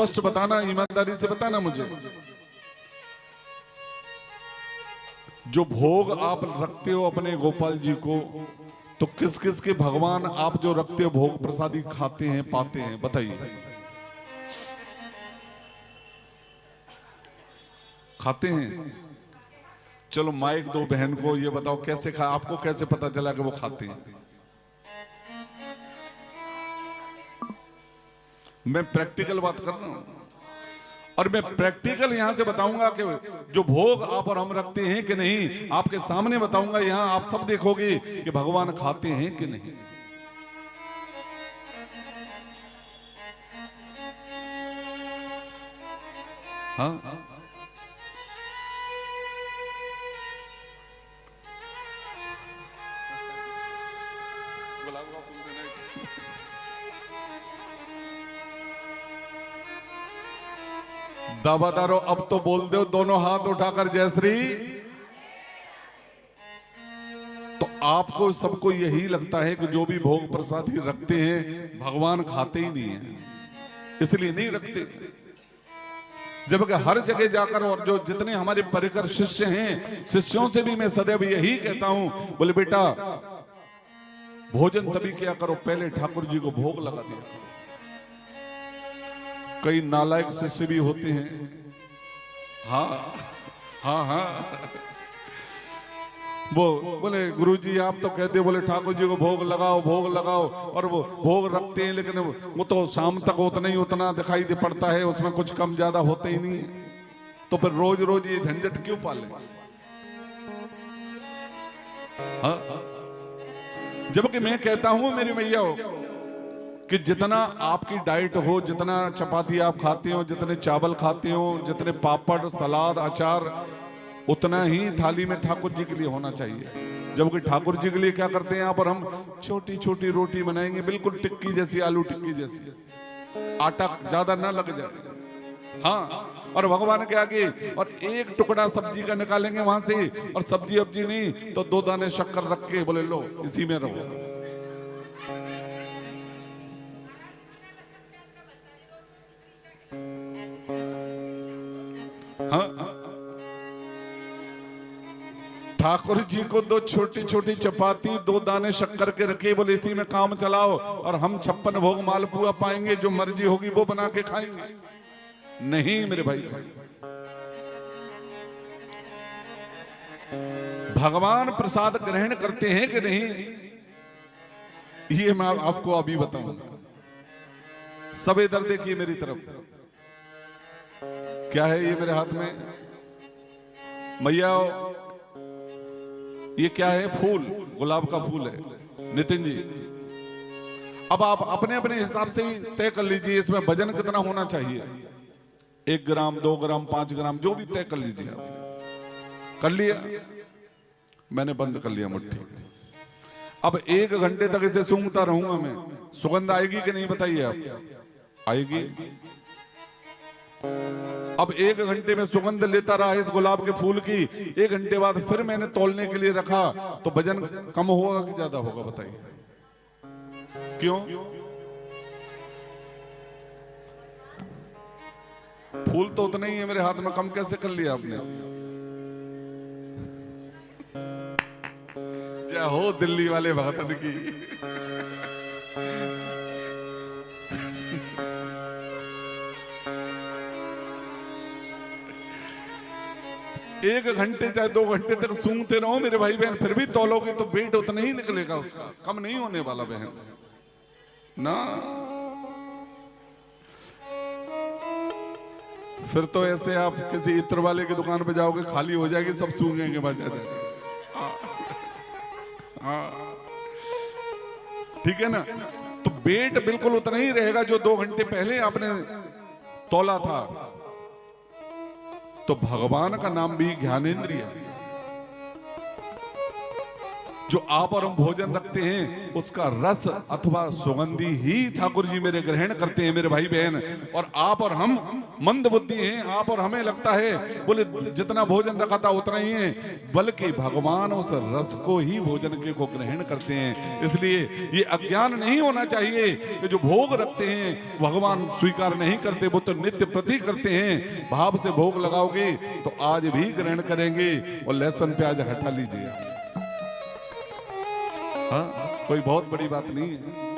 स्पष्ट बताना, ईमानदारी से बताना मुझे, जो भोग आप रखते हो अपने गोपाल जी को, तो किस किस के भगवान आप जो रखते हो भोग प्रसादी खाते हैं, पाते हैं, बताइए। खाते हैं? चलो माइक दो बहन को, ये बताओ कैसे खा, आपको कैसे पता चला कि वो खाते हैं? मैं प्रैक्टिकल बात कर रहा हूं, और मैं प्रैक्टिकल यहां से बताऊंगा कि जो भोग आप और हम रखते हैं कि नहीं, आपके सामने बताऊंगा। यहां आप सब देखोगे कि भगवान खाते हैं कि नहीं। हाँ, दावादारो अब तो बोल दो दोनों हाथ उठाकर जयश्री। तो आपको सबको यही लगता है कि जो भी भोग प्रसादी रखते हैं भगवान खाते ही नहीं है, इसलिए नहीं रखते। जबकि हर जगह जाकर, और जो जितने हमारे परिकर शिष्य हैं, शिष्यों से भी मैं सदैव यही कहता हूं, बोले बेटा भोजन तभी किया करो पहले ठाकुर जी को भोग लगा दिया करो। कई नालायक शिष्य भी होते हैं, हाँ हाँ हाँ, वो बोले गुरुजी आप तो कहते हो, बोले ठाकुर जी को भोग लगाओ भोग लगाओ, और वो भोग रखते हैं लेकिन वो तो शाम तक उतना ही उतना दिखाई दे पड़ता है, उसमें कुछ कम ज्यादा होते ही नहीं है। तो फिर रोज रोज ये झंझट क्यों पाले? हाँ, जबकि मैं कहता हूं मेरी मैया हो कि जितना आपकी डाइट हो, जितना चपाती आप खाते हो, जितने चावल खाते हो, जितने पापड़ सलाद अचार, उतना ही थाली में ठाकुर जी के लिए होना चाहिए। जबकि ठाकुर जी के लिए क्या करते हैं यहाँ पर, हम छोटी छोटी रोटी बनाएंगे, बिल्कुल टिक्की जैसी, आलू टिक्की जैसी, आटा ज्यादा ना लग जाए। हाँ, और भगवान के आगे और एक टुकड़ा सब्जी का निकालेंगे वहां से, और सब्जी अब्जी नहीं तो 2 दाने शक्कर रख के बोले लो इसी में रहो। हाँ, ठाकुर जी को 2 छोटी छोटी चपाती 2 दाने शक्कर के रखे, बोले इसी में काम चलाओ, और हम 56 भोग मालपुआ पाएंगे, जो मर्जी होगी वो बना के खाएंगे। नहीं मेरे भाई, भगवान प्रसाद ग्रहण करते हैं कि नहीं, ये मैं आपको अभी बताऊंगा। सब इधर देखिए मेरी तरफ, क्या है ये मेरे हाथ में मैया, ये क्या है? फूल, गुलाब का फूल है नितिन जी। अब आप अपने अपने हिसाब से ही तय कर लीजिए इसमें वजन कितना होना चाहिए, 1 ग्राम 2 ग्राम 5 ग्राम, जो भी तय कर लीजिए आप। कर लिया, मैंने बंद कर लिया मुट्ठी। अब 1 घंटे तक इसे सूंघता रहूंगा मैं, सुगंध आएगी कि नहीं बताइए आप? आएगी। अब 1 घंटे में सुगंध लेता रहा इस गुलाब के फूल की, 1 घंटे बाद फिर मैंने तौलने के लिए रखा, तो वजन कम होगा कि ज्यादा होगा बताइए? क्यों? फूल तो उतना ही है मेरे हाथ में, कम कैसे कर लिया आपने? जय हो दिल्ली वाले भगतन की। 1 घंटे चाहे 2 घंटे तक सूंघते रहो मेरे भाई बहन, फिर भी तौलोगे तो वेट उतना ही निकलेगा उसका, कम नहीं होने वाला बहन ना। फिर तो ऐसे आप किसी इत्र वाले की दुकान पे जाओगे, खाली हो जाएगी, सब सूंघेंगे बजा जाएंगे। ठीक है ना? तो वेट बिल्कुल उतना ही रहेगा जो 2 घंटे पहले आपने तौला था। तो भगवान का नाम भी ज्ञानेंद्रिय है। जो आप और हम भोजन रखते हैं उसका रस अथवा सुगंधी ही ठाकुर जी मेरे ग्रहण करते हैं मेरे भाई बहन। और आप और हम मंद बुद्धि हैं, आप और हमें लगता है बोले जितना भोजन रखा था उतना ही है, बल्कि भगवान उस रस को ही भोजन के को ग्रहण करते हैं। इसलिए ये अज्ञान नहीं होना चाहिए कि जो भोग रखते हैं भगवान स्वीकार नहीं करते, वो तो नित्य प्रति करते हैं। भाव से भोग लगाओगे तो आज भी ग्रहण करेंगे। और लहसुन प्याज हटा लीजिए, हाँ कोई बहुत बड़ी बात नहीं है।